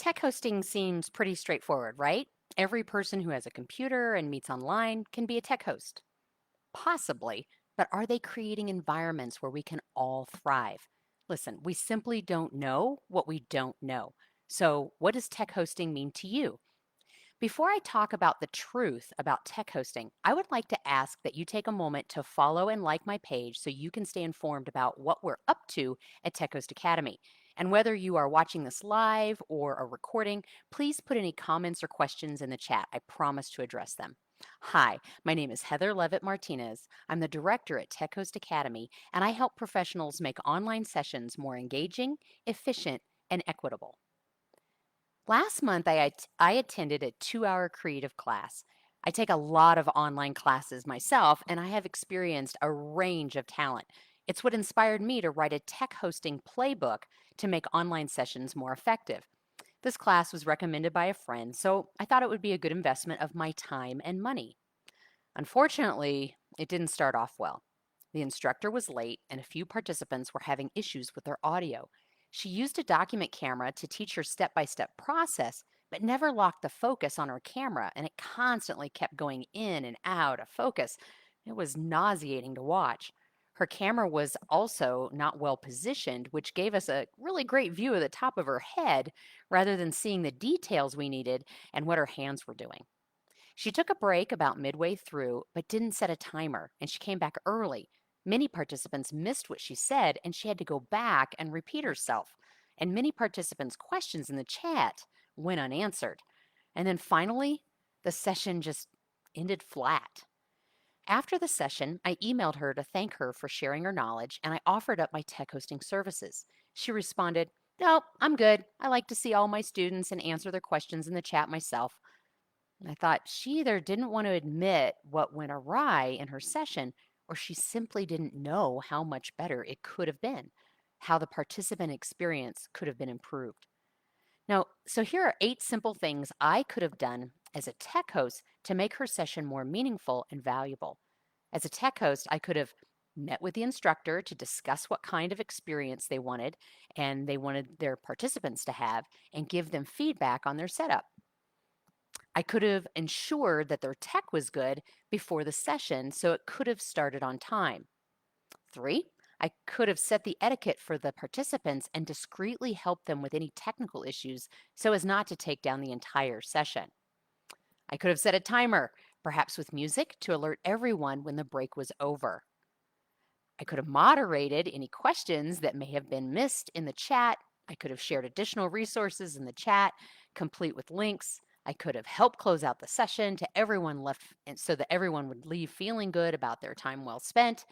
Tech hosting seems pretty straightforward, right? Every person who has a computer and meets online can be a tech host. Possibly, but are they creating environments where we can all thrive? Listen, we simply don't know what we don't know. So, what does tech hosting mean to you? Before I talk about the truth about tech hosting, I would like to ask that you take a moment to follow and like my page so you can stay informed about what we're up to at Tech Host Academy. And whether you are watching this live or a recording, please put any comments or questions in the chat. I promise to address them. Hi, my name is Heather Leavitt Martinez. I'm the director at Tech Host Academy, and I help professionals make online sessions more engaging, efficient, and equitable. Last month, I attended a 2-hour creative class. I take a lot of online classes myself, and I have experienced a range of talent. It's what inspired me to write a tech hosting playbook to make online sessions more effective. This class was recommended by a friend, so I thought it would be a good investment of my time and money. Unfortunately, it didn't start off well. The instructor was late, and a few participants were having issues with their audio. She used a document camera to teach her step by step process, but never locked the focus on her camera, and it constantly kept going in and out of focus. It was nauseating to watch. Her camera was also not well positioned, which gave us a really great view of the top of her head rather than seeing the details we needed and what her hands were doing. She took a break about midway through, but didn't set a timer, and she came back early. Many participants missed what she said, and she had to go back and repeat herself. And many participants' questions in the chat went unanswered. And then finally, the session just ended flat. After the session, I emailed her to thank her for sharing her knowledge, and I offered up my tech hosting services. She responded, "No, I'm good. I like to see all my students and answer their questions in the chat myself." And I thought she either didn't want to admit what went awry in her session, or she simply didn't know how much better it could have been, how the participant experience could have been improved. Now, so here are 8 simple things I could have done as a tech host to make her session more meaningful and valuable. As a tech host, I could have met with the instructor to discuss what kind of experience they wanted and they wanted their participants to have and give them feedback on their setup. I could have ensured that their tech was good before the session so it could have started on time. 3, I could have set the etiquette for the participants and discreetly helped them with any technical issues so as not to take down the entire session. I could have set a timer, perhaps with music, to alert everyone when the break was over. I could have moderated any questions that may have been missed in the chat. I could have shared additional resources in the chat, complete with links. I could have helped close out the session to everyone left and so that everyone would leave feeling good about their time well spent.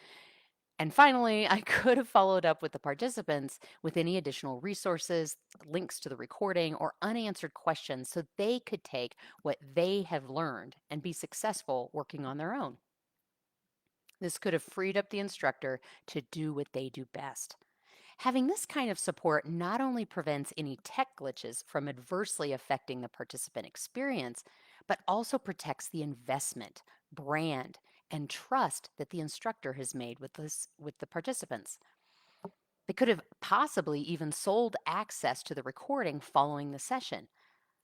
And finally, I could have followed up with the participants with any additional resources, links to the recording, or unanswered questions so they could take what they have learned and be successful working on their own. This could have freed up the instructor to do what they do best. Having this kind of support not only prevents any tech glitches from adversely affecting the participant experience, but also protects the investment, brand, and trust that the instructor has made with the participants. They could have possibly even sold access to the recording following the session.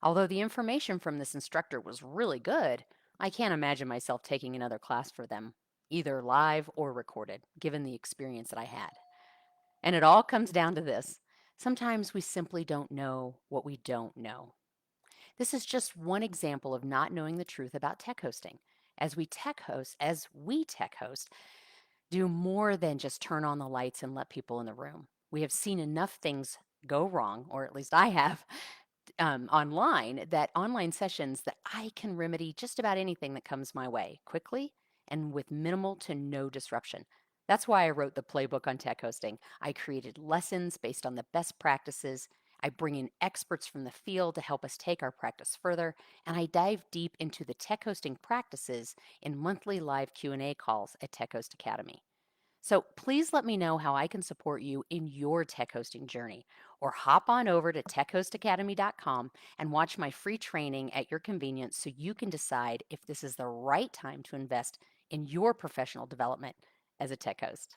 Although the information from this instructor was really good, I can't imagine myself taking another class for them, either live or recorded, given the experience that I had. And it all comes down to this. Sometimes we simply don't know what we don't know. This is just one example of not knowing the truth about tech hosting. As we tech host, do more than just turn on the lights and let people in the room. We have seen enough things go wrong, or at least I have, online, that online sessions that I can remedy just about anything that comes my way quickly and with minimal to no disruption. That's why I wrote the playbook on tech hosting. I created lessons based on the best practices. I bring in experts from the field to help us take our practice further, and I dive deep into the tech hosting practices in monthly live Q&A calls at Tech Host Academy. So please let me know how I can support you in your tech hosting journey, or hop on over to techhostacademy.com and watch my free training at your convenience so you can decide if this is the right time to invest in your professional development as a tech host.